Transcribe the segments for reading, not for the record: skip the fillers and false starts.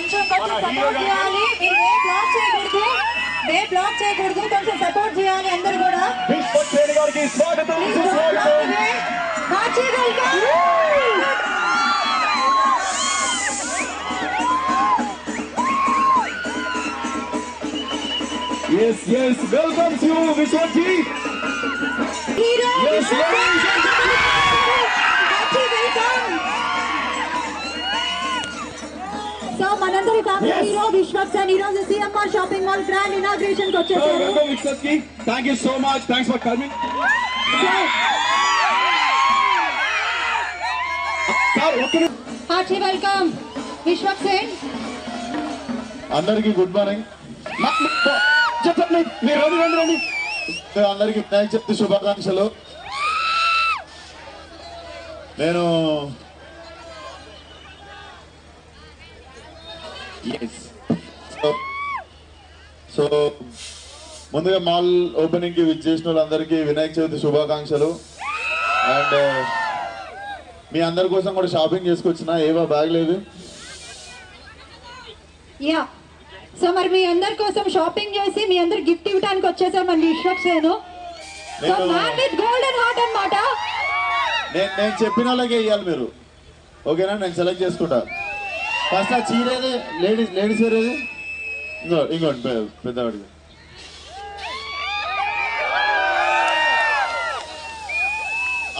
కొంచెం సపోర్ట్ చేయాలి. మీరు బ్లాక్ చేయకూడదు, కొంచెం సపోర్ట్ చేయాలి అందరూ కూడా. Yes, welcome to Vishwaji. Hero yes, ladies and gentlemen. Welcome. So, Manandari family hero Vishwak Sen heroes CMR shopping mall grand inauguration ko chesaru. Welcome Vishwakji. Thank you so much. Thanks for coming. Hearty welcome Vishwak Sen. అందరికి good morning. చెప్పండి మీరు రండి. అందరికి వినాయక చవితి శుభాకాంక్షలు. నేను so ముందుగా mall opening కి విచ్చేసిన వాళ్ళందరికీ వినాయక చవితి శుభాకాంక్షలు. అండ్ మీ అందరి కోసం కూడా షాపింగ్ చేసుకొచ్చిన. ఏవా బ్యాగ్ లేదు. యా సో మరి మీ అందరి కోసం షాపింగ్ చేసి మీ అందరు గిఫ్ట్ ఇవ్వడానికి వచ్చేసాం మన విశ్వక్ సేను. So man with golden heart అన్నమాట. నేను చెప్పిన వాళ్ళకే ఇవ్వాలి మీరు, ఓకేనా? నేను సెలెక్ట్ చేసుకుంటా. ఫస్ట్ ఆ చీర ఏది, లేడీస్ వేర్ ఏది? ఇంకోటి పెద్దవాడికి.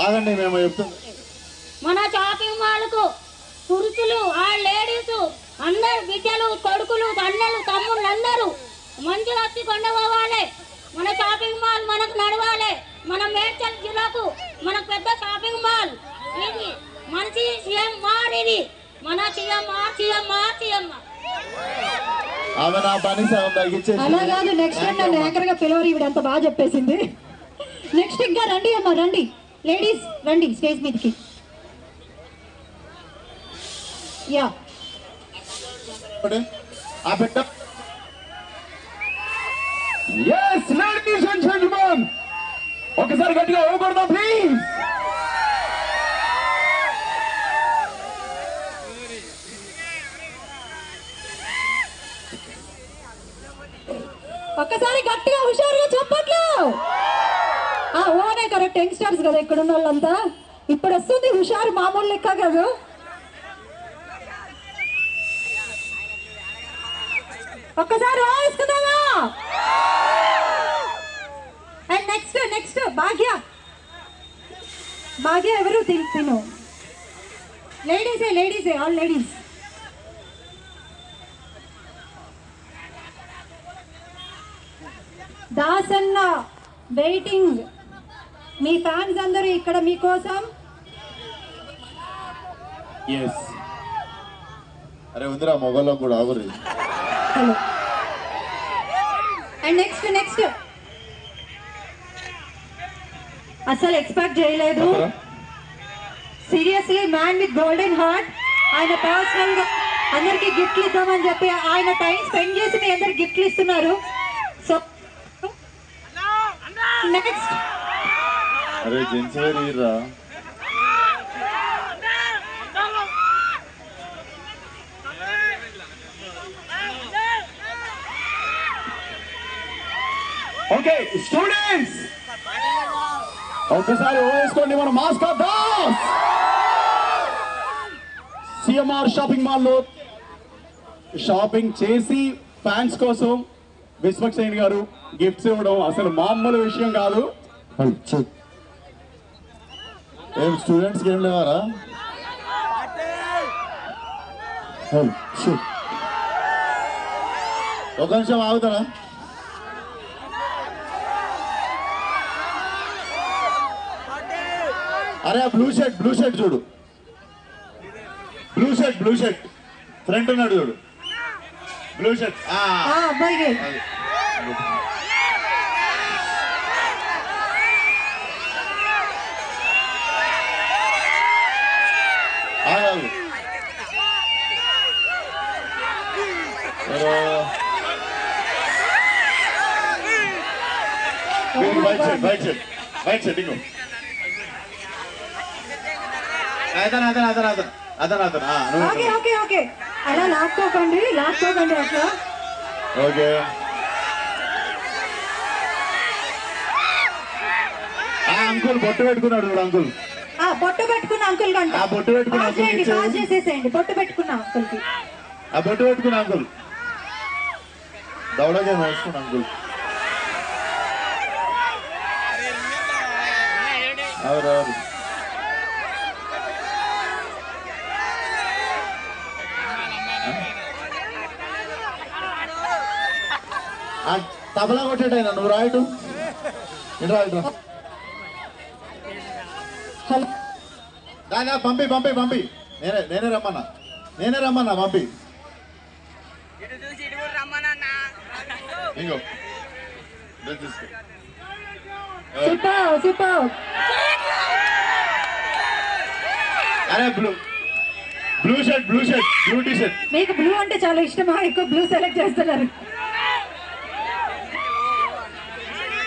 ఆగండి, మేము చెప్తాం. మన షాపింగ్ మాల్కు పురుషులు ఆ లేడీస్ అందరు బిడ్డలు కొడుకులు అన్నలు తమ్ముళ్ళు అందరూ మంచిగా వచ్చి కొండపోవాలి. మన షాపింగ్ మాల్ మనకు నడవాలి. మన మేడ్చల్ జిల్లాకు మనకు పెద్ద షాపింగ్ మాల్ ఇది. మంచి సిఎంఆర్ ఇది. మన సిఎంఆర్ ఆమె నా పని సగం తగ్గించేసి. అలా కాదు, నెక్స్ట్ టైం నన్ను యాంకర్ గా పిలవరు. ఇవిడ అంత బాగా చెప్పేసింది. నెక్స్ట్ ఇంకా రండి అమ్మా, రండి లేడీస్, రండి స్టేజ్ మీదకి. యా ఆ పెట్ట. Yes, ladies and gentlemen. ఒకసారి గట్టిగా ఓకొడదాం ప్లీజ్. ఒక్కసారి గట్టిగా హుషారుగా చెప్పట్లు. ఓనే కరెక్ట్, యంగ్స్టర్స్ కదా ఇక్కడ ఉన్న వాళ్ళంతా. ఇప్పుడు వస్తుంది హుషారు, మామూలు లెక్క కాదు. ఒక్కసారి వేసుకుందామా? అండ్ నెక్స్ట్ భాగ్య ఎవరు తిను? లేడీసే ఆల్ లేడీస్. దాసన్న వెయిటింగ్. మీ ఫ్యాన్స్ అందరూ ఇక్కడ మీకోసం. అరే ఉందిరా మొగల్లో కూడా ఆగురి. హలో. అండ్ నెక్స్ట్ అసలు ఎక్స్పెక్ట్ చేయలేదు. Seriously man with golden heart. ఆయన పర్సనల్ గా అందరికి గిఫ్ట్లు ఇద్దామని చెప్పి ఆయన టైం స్పెండ్ చేసి మీ అందరికి గిఫ్ట్లు ఇస్తున్నారు. సో నెక్స్ట్ అరే జెంట్స్ వేర్ ఇర్రా. ఓకే స్టూడెంట్స్, ఒకసారి వేసుకోండి. మన మాస్టర్ దాస్ సిఎంఆర్ షాపింగ్ మాల్లో షాపింగ్ చేసి ఫ్యాన్స్ కోసం విశ్వక్ సేన్ గారు గిఫ్ట్స్ ఇవ్వడం అసలు మామూలు విషయం కాదు. ఏం స్టూడెంట్స్ ఏం లేవారా? ఒక నిమిషం ఆగుతారా? అరే బ్లూ షర్ట్ చూడు. బ్లూ షర్ట్ ఫ్రంట్ ఉన్నాడు చూడు. బ్లూ షర్ట్ అబ్బాయి. ఆగాగు. వైట్ షర్ట్ ఇంకో అతను ఓకే అలా లాక్కోకండి అట్లా. ఓకే అంకుల్ బొట్టు పెట్టుకున్నాడు చూడు అంకుల్. బొట్టు పెట్టుకున్న అంకుల్ కంట. ఆ బొట్టు పెట్టుకున్న అంకుల్ పాస్ చేసేసేయండి. బొట్టు పెట్టుకున్న అంకుల్ కి. ఆ బొట్టు పెట్టుకున్న అంకుల్ దౌడగా వేసుకున్న అంకుల్. అవురు తబలా కొట్టేటైనా నువ్వు రాయటు ఇటు రాయటు. దాని పంపి పంపి పంపి నేనే రమ్మన్నా పంపి. ఇంకో అరే blue shirt blue T shirt. మీకు బ్లూ అంటే చాలా ఇష్టమా? ఎక్కువ బ్లూ సెలెక్ట్ చేస్తున్నారు.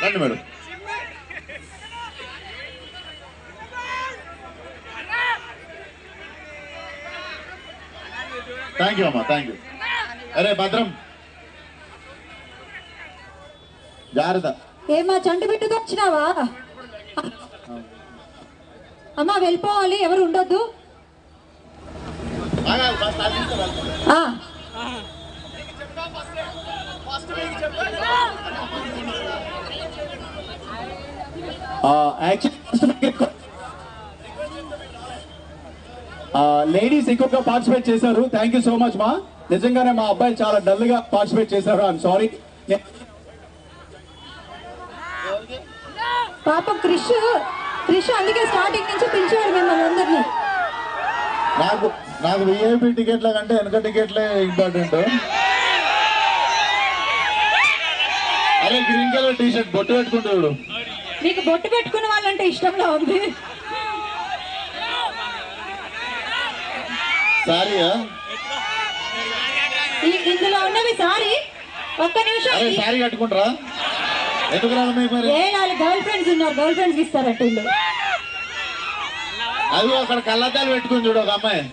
రండి మేడం. థ్యాంక్ యూ అమ్మా థ్యాంక్ యూ. అరే భద్రం జాగ్రత్త. ఏమా చంటి బిడ్డతో వచ్చినావా? అమ్మా వెళ్ళిపోవాలి, ఎవరు ఉండొద్దు. లేడీస్ ఎక్కువగా పార్టిసిపేట్ చేశారు. థ్యాంక్ యూ సో మచ్ మా. నిజంగానే మా అబ్బాయి చాలా డల్ గా పార్టిసిపేట్ చేశారు. I'm sorry. పాపం క్రిష్ అందుకే స్టార్టింగ్ నుంచి పిలిచాడు మిమ్మల్ని అందరినీ. నాకు విఐపి టికెట్ల కంటే వెనక టికెట్లే ఇంపార్టెంట్. అరే గ్రీన్ కలర్ టీ షర్ట్ బొట్టు పెట్టుకుంటాడు. మీకు బొట్టు పెట్టుకున్న వాళ్ళంటే ఇష్టంలో ఉంది. సారీయా ఇందులో ఉన్నవి సారీ. ఒక్క నిమిషం. సారీ కట్టుకుంటారా? ఎందుకు రాదు మీకు మరి? గర్ల్ ఫ్రెండ్స్ ఉన్నారు, గర్ల్ ఫ్రెండ్స్ ఇస్తారట ఇల్లు. అదిగో అక్కడ కళ్ళద్దాలు పెట్టుకుని చూడు ఒక అమ్మాయి.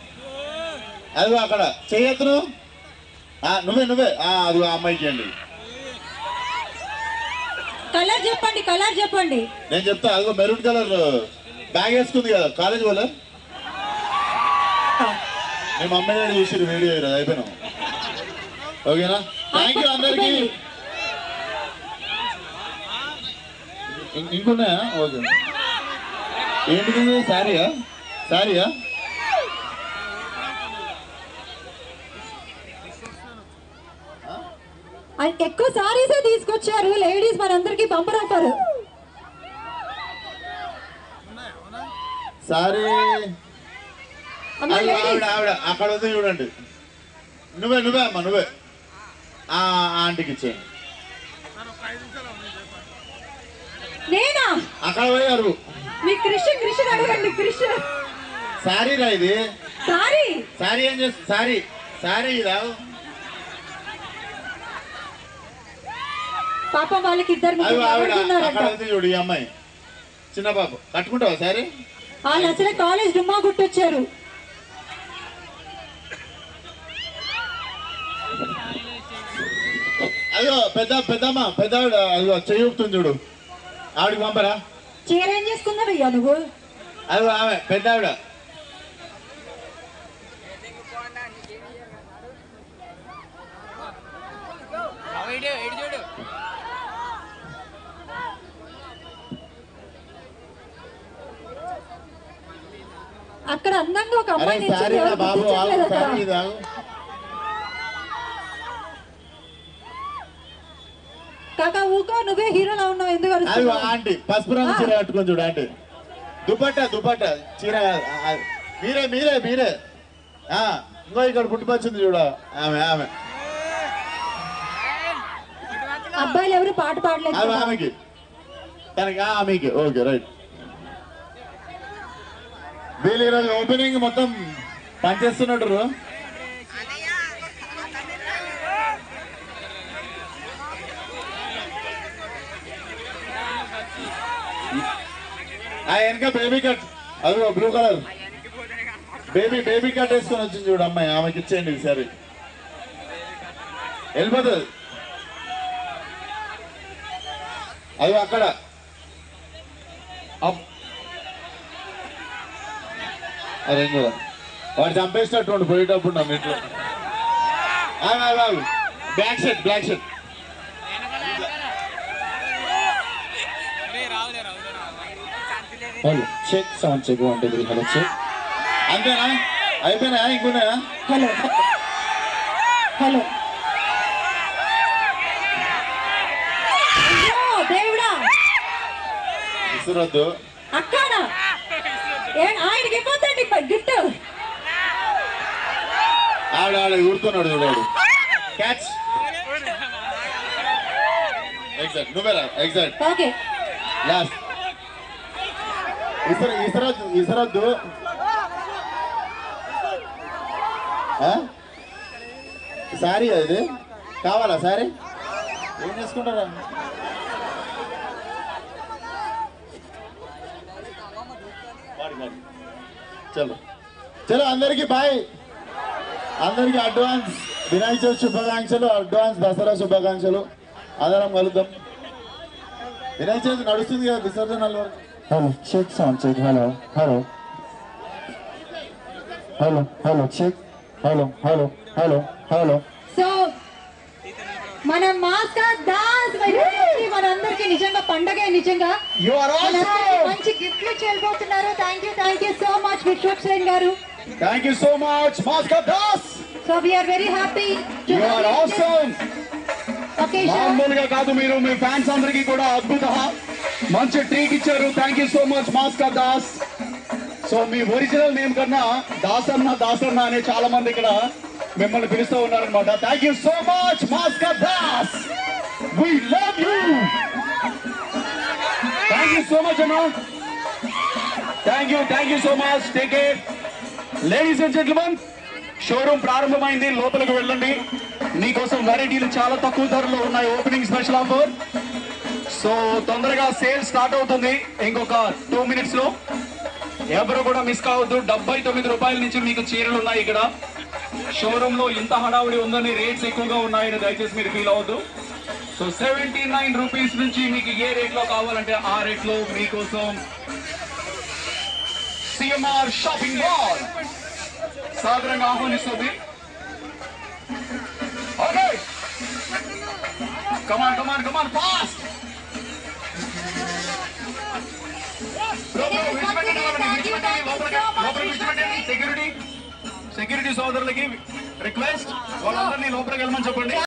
అదిగో అక్కడ చెయ్యొద్దు. నువ్వే అదిగో ఆ అమ్మాయికి అండి. కలర్ చెప్పండి. నేను చెప్తా. అదిగో మెరూన్ కలర్ బ్యాగ్ వేసుకుంది కదా కాలేజ్ వాళ్ళ. మేము అమ్మాయి చూసి వీడియో అయిపోయినాం. ఓకేనా? థ్యాంక్ యూ అందరికి. ఇంకున్నాయా? ఓకే. ఏంటిది? సారీయా? ఎక్కువ సారీసే తీసుకొచ్చారు లేడీస్, మనందరికి బంపర్ ఆఫర్. సారీ ఆవిడ అక్కడ ఉంది చూడండి. నువ్వే అమ్మా నువ్వే ఆంటీకి ఇచ్చేయండి. నేనా? అక్కడ పోయారు. మీ క్రిష్ అడగండి. క్రిష్ సారీ రా ఇది. సారీ ఏం చేస్తా? సారీ ఇదా? పాపం వాళ్ళకి ఇద్దరు చూడు ఈ అమ్మాయి చిన్న పాప. కట్టుకుంటావా సారీ? వాళ్ళు అసలే కాలేజ్ డుమ్మా గుట్టొచ్చారు. అయ్యో పెద్దమ్మ పెద్దావిడ అదిగో చెయ్యి ఊపుతుంది చూడు. ఆవిడకి పంపరా? చీర ఏం చేసుకున్నావయ్యా నువ్వు? అదిగో ఆమె పెద్దావిడ. అక్కడ అందంగా ఒక అమ్మాయి బాబు కాకా ఊకో, నువ్వే హీరోలా ఉన్నావు. ఎందుకు ఆంటీ పసుపు రంగు చీర కట్టుకొని చూడు. ఆంటీ దుపట్టా చీర. మీరే ఇంకో ఇక్కడ పుట్టుకొచ్చింది చూడ ఆమె. అబ్బాయిలు ఎవరు పాట పాడలేదు. ఆమెకి ఆమెకి. Okay right. వీళ్ళు ఈరోజు ఓపెనింగ్ మొత్తం పనిచేస్తున్నట్టు. వెనక బేబీ కట్ అదిగో బ్లూ కలర్. బేబీ కట్ వేసుకొని వచ్చింది చూడు అమ్మాయి, ఆమెకి ఇచ్చేయండి ఈసారి. వెళ్ళిపోతుంది అది అక్కడ. అదే కూడా వాడు చంపేసినట్టు పోయేటప్పుడు నా ఇంట్లో. Black shirt hello check sound check 1 2 3 hello check. అంతేనా? అయిపోయినా ఇంకున్నాయా? హలో దేవుడా విసురొద్దు. అక్కడ ఆయనకి ఇవ్వద్దండి గిఫ్ట్. ఆడ ఊరుతున్నాడు చూడాడు. క్యాచ్ ఎగ్జాక్ట్ నువ్వేరా ఎగ్జాక్ట్. ఓకే లాస్ట్ ఇసరొద్దు. సారీ అది కావాలా? సారీ ఏం చేసుకుంటారా? చలో అందరికి బాయ్. అందరికి అడ్వాన్స్ వినాయక చవితి శుభాకాంక్షలు, అడ్వాన్స్ దసరా శుభాకాంక్షలు. అందరం కలుద్దాం. వినాయక చవితి నడుస్తుంది కదా విసర్జనలో. Hello check sound check hello hello hello hello check hello hello hello hello. So మన మాస్కర్ దాస్ మనందరికి నిజంగా పండగే. నిజంగా మంచి గిఫ్ట్లు చెల్లిపోతున్నారు. Thank you so much Vishwaksen garu. Thank you so much Maskar Das. So we are very happy. You are awesome. మామూలుగా కాదు, మీరు మీ ఫ్యాన్స్ అందరికీ కూడా అద్భుత మంచి ట్రీట్ ఇచ్చారు. Thank you so much Maskar Das. So మీ ఒరిజినల్ నేమ్ కన్నా దాసన్న అనే చాలా మంది ఇక్కడ మిమ్మల్ని పిలుస్తూ ఉన్నారనమాట. Thank you so much Maskar Das. We love you. Thank you so much అన్న. Thank you so much. Take care. Ladies and gentlemen, showroom ప్రారంభమైంది, లోపలికి వెళ్ళండి. మీకోసం వెరైటీలు చాలా తక్కువ ధరలో ఉన్నాయి. Opening special offer. సో తొందరగా సేల్ స్టార్ట్ అవుతుంది ఇంకొక 2 minutes లో. ఎవరు కూడా మిస్ కావద్దు. 79 రూపాయల నుంచి మీకు చీరలు ఉన్నాయి ఇక్కడ. షోరూమ్ లో ఇంత హడావుడి ఉందని రేట్స్ ఎక్కువగా ఉన్నాయని దయచేసి మీరు ఫీల్ అవ్వద్దు. సో 79 రూపీస్ నుంచి మీకు ఏ రేట్ లో కావాలంటే ఆ రేట్ లో మీకోసం సిఎంఆర్ షాపింగ్ మాల్ సాధారణంగా ఆహ్వానిస్తుంది. Okay, come on fast. సెక్యూరిటీ సోదరులకి రిక్వెస్ట్, వాళ్ళందరినీ లోపలికి వెళ్ళమని చెప్పండి.